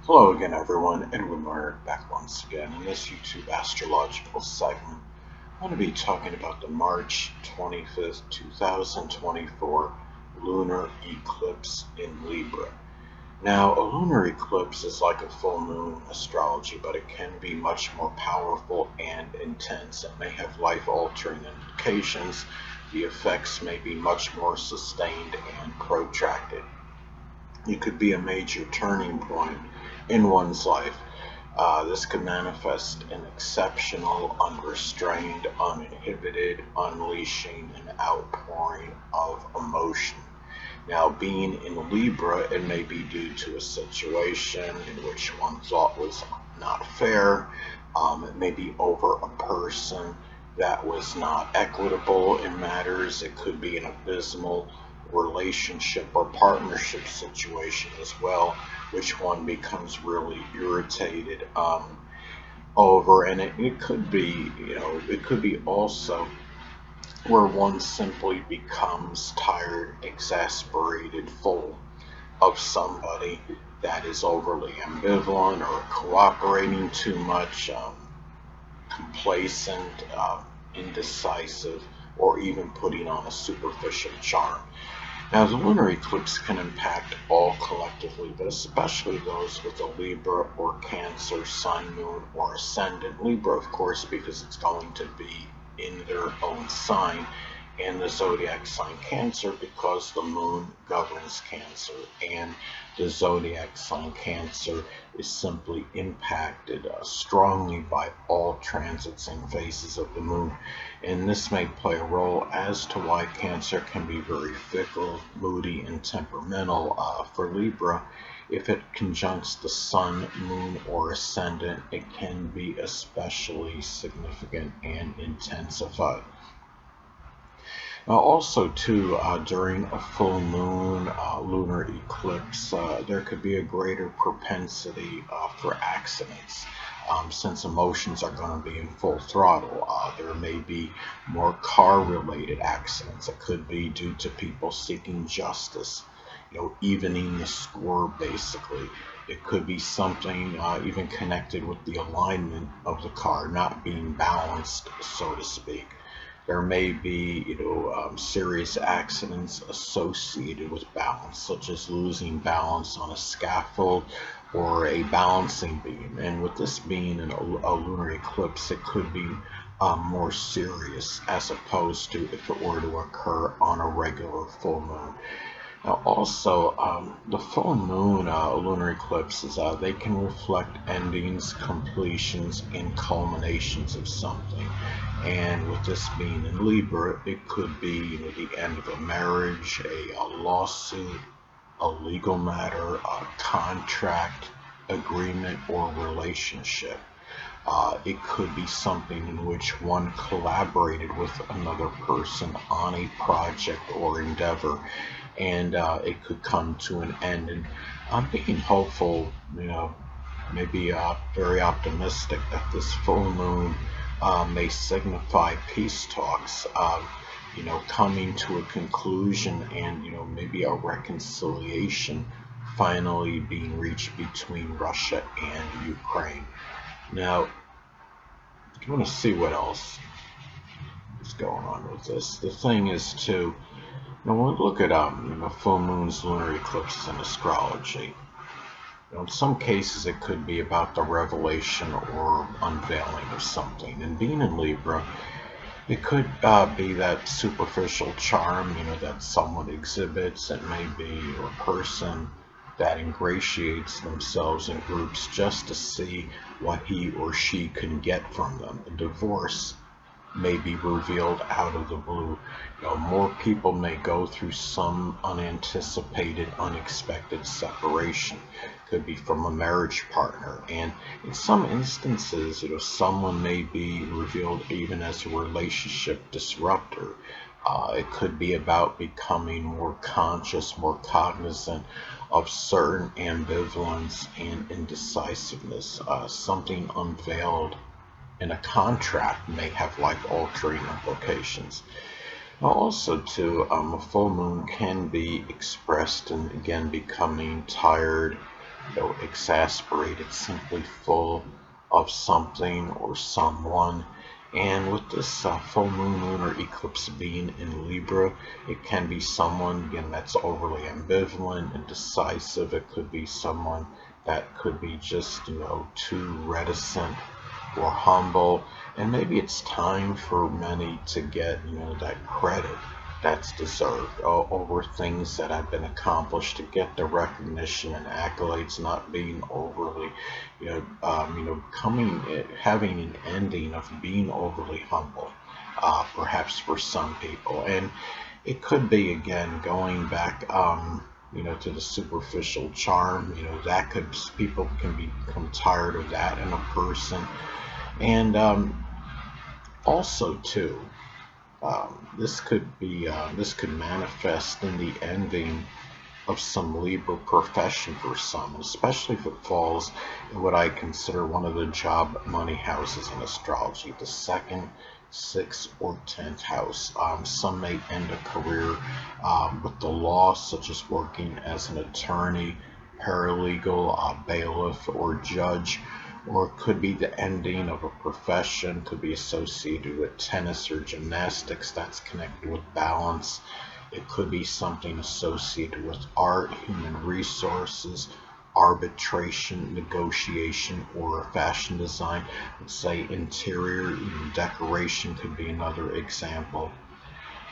Hello again, everyone. Edwin Leonard back once again in this YouTube astrological segment. I'm going to be talking about the March 25th, 2024 lunar eclipse in Libra. Now, a lunar eclipse is like a full moon astrology, but it can be much more powerful and intense. It may have life altering implications. The effects may be much more sustained and protracted. It could be a major turning point in one's life. This could manifest in exceptional, unrestrained, uninhibited, unleashing, and outpouring of emotion. Now, being in Libra, it may be due to a situation in which one thought was not fair. It may be over a person that was not equitable in matters. It could be an abysmal relationship or partnership situation as well, which one becomes really irritated over. And it could be, it could be also where one simply becomes tired, exasperated, full of somebody that is overly ambivalent or cooperating too much, complacent, indecisive, or even putting on a superficial charm. Now, the lunar eclipse can impact all collectively, but especially those with a Libra or Cancer sun, moon, or ascendant. Libra, of course, because it's going to be in their own sign, and the zodiac sign Cancer because the moon governs Cancer, and the zodiac sign Cancer is simply impacted strongly by all transits and phases of the moon. And this may play a role as to why Cancer can be very fickle, moody, and temperamental. For Libra, if it conjuncts the sun, moon, or ascendant, it can be especially significant and intensified. Now, also, too, during a full moon lunar eclipse, there could be a greater propensity for accidents. Since emotions are going to be in full throttle, there may be more car-related accidents. It could be due to people seeking justice, evening the score, basically. It could be something even connected with the alignment of the car not being balanced, so to speak. There may be, serious accidents associated with balance, such as losing balance on a scaffold or a balancing beam. And with this being a lunar eclipse, it could be more serious as opposed to if it were to occur on a regular full moon. Now, also, the full moon lunar eclipses, they can reflect endings, completions, and culminations of something. And with this being in Libra, it could be the end of a marriage, a lawsuit, a legal matter, a contract, agreement, or relationship. It could be something in which one collaborated with another person on a project or endeavor, and it could come to an end. And I'm being hopeful, maybe very optimistic that this full moon may signify peace talks, coming to a conclusion, and maybe a reconciliation finally being reached between Russia and Ukraine. Now, I want to see what else is going on with this. The thing is, too, when we look at full moons, lunar eclipses, and astrology, in some cases it could be about the revelation or unveiling of something. And being in Libra, it could be that superficial charm, that someone exhibits. It may be a person that ingratiates themselves in groups just to see what he or she can get from them. A divorce may be revealed out of the blue. More people may go through some unanticipated, unexpected separation. Could be from a marriage partner, and in some instances, someone may be revealed even as a relationship disruptor. It could be about becoming more conscious, more cognizant of certain ambivalence and indecisiveness. Something unveiled in a contract may have life-altering implications. Now, also, too, a full moon can be expressed in, again, becoming tired, exasperated, simply full of something or someone. And with this full moon lunar eclipse being in Libra, it can be someone, again, that's overly ambivalent, indecisive. It could be someone that could be just, too reticent or humble. And maybe it's time for many to get, that credit that's deserved over things that have been accomplished, to get the recognition and accolades, not being overly, having an ending of being overly humble, perhaps for some people. And it could be, again, going back, to the superficial charm, that could, people can become tired of that in a person. And also too, this could manifest in the ending of some Libra profession for some, especially if it falls in what I consider one of the job money houses in astrology, the second, sixth, or 10th house. Some may end a career with the law, such as working as an attorney, paralegal, bailiff, or judge, or it could be the ending of a profession, could be associated with tennis or gymnastics that's connected with balance. It could be something associated with art, human resources, arbitration, negotiation, or fashion design. Let's say interior, decoration could be another example.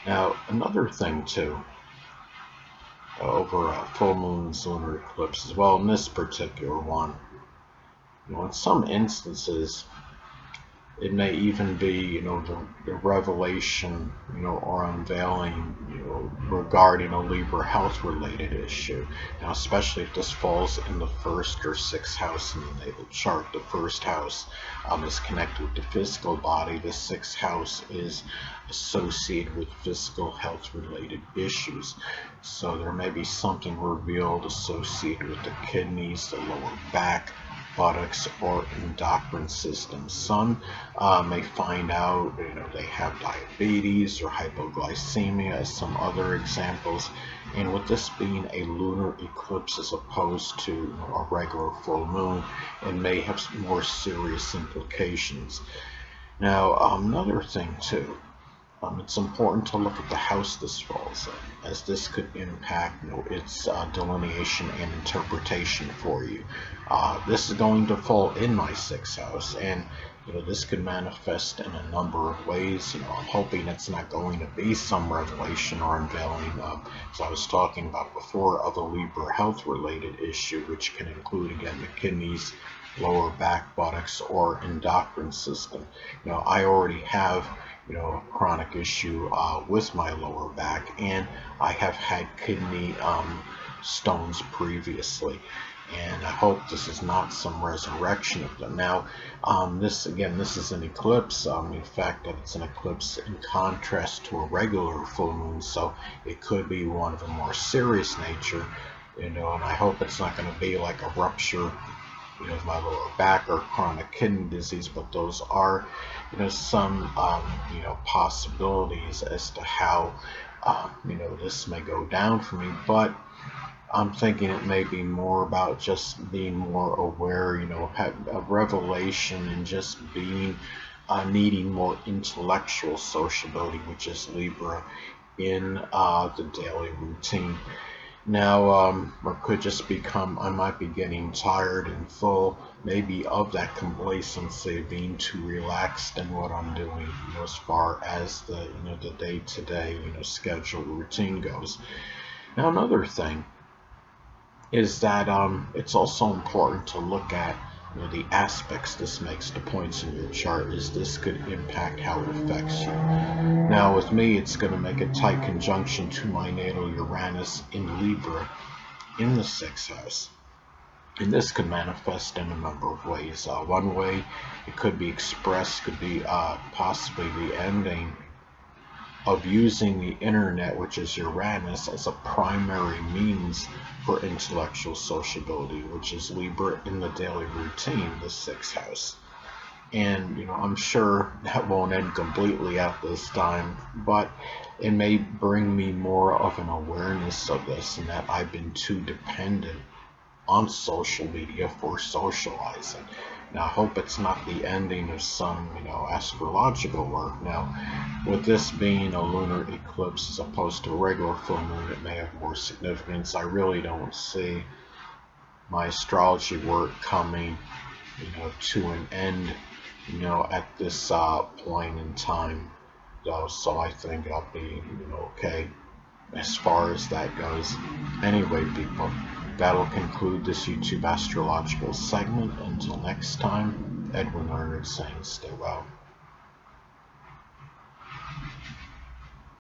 Now, another thing too, over full moons, lunar eclipse as well, in this particular one, in some instances, it may even be, the revelation, or unveiling, regarding a Libra health related issue. Now, especially if this falls in the first or sixth house in the natal chart. The first house is connected with the physical body. The sixth house is associated with physical health related issues. So there may be something revealed associated with the kidneys, the lower back, buttocks, or endocrine system. Some may find out, they have diabetes or hypoglycemia as some other examples. And with this being a lunar eclipse as opposed to a regular full moon, it may have some more serious implications. Now, another thing too, it's important to look at the house this falls in, as this could impact, its delineation and interpretation for you. This is going to fall in my sixth house, and this could manifest in a number of ways. I'm hoping it's not going to be some revelation or unveiling, as I was talking about before, of a Libra health-related issue, which can include, again, the kidneys, lower back, buttocks, or endocrine system. I already have a chronic issue with my lower back, and I have had kidney stones previously, and I hope this is not some resurrection of them. Now, this is an eclipse. The fact that it's an eclipse in contrast to a regular full moon, so it could be one of a more serious nature, and I hope it's not going to be like a rupture of my lower back or chronic kidney disease, but those are, some, possibilities as to how, this may go down for me. But I'm thinking it may be more about just being more aware, a revelation, and just being, needing more intellectual sociability, which is Libra, in the daily routine. Now, or could just become, I might be getting tired and full, maybe, of that complacency, being too relaxed in what I'm doing, as far as the, the day-to-day, schedule routine goes. Now, another thing is that it's also important to look at, the aspects this makes, the points in your chart, as this could impact how it affects you. Now, with me, it's going to make a tight conjunction to my natal Uranus in Libra in the sixth house. And this could manifest in a number of ways. One way it could be expressed could be possibly the ending of using the internet, which is Uranus, as a primary means for intellectual sociability, which is Libra in the daily routine, the sixth house. And I'm sure that won't end completely at this time, but it may bring me more of an awareness of this, and that I've been too dependent on social media for socializing. Now, I hope it's not the ending of some, astrological work. Now, with this being a lunar eclipse as opposed to a regular full moon, it may have more significance. I really don't see my astrology work coming, to an end, at this point in time, though. So I think I'll be, okay as far as that goes. Anyway, people, that'll conclude this YouTube astrological segment. Until next time, Edwin Leonard saying stay well.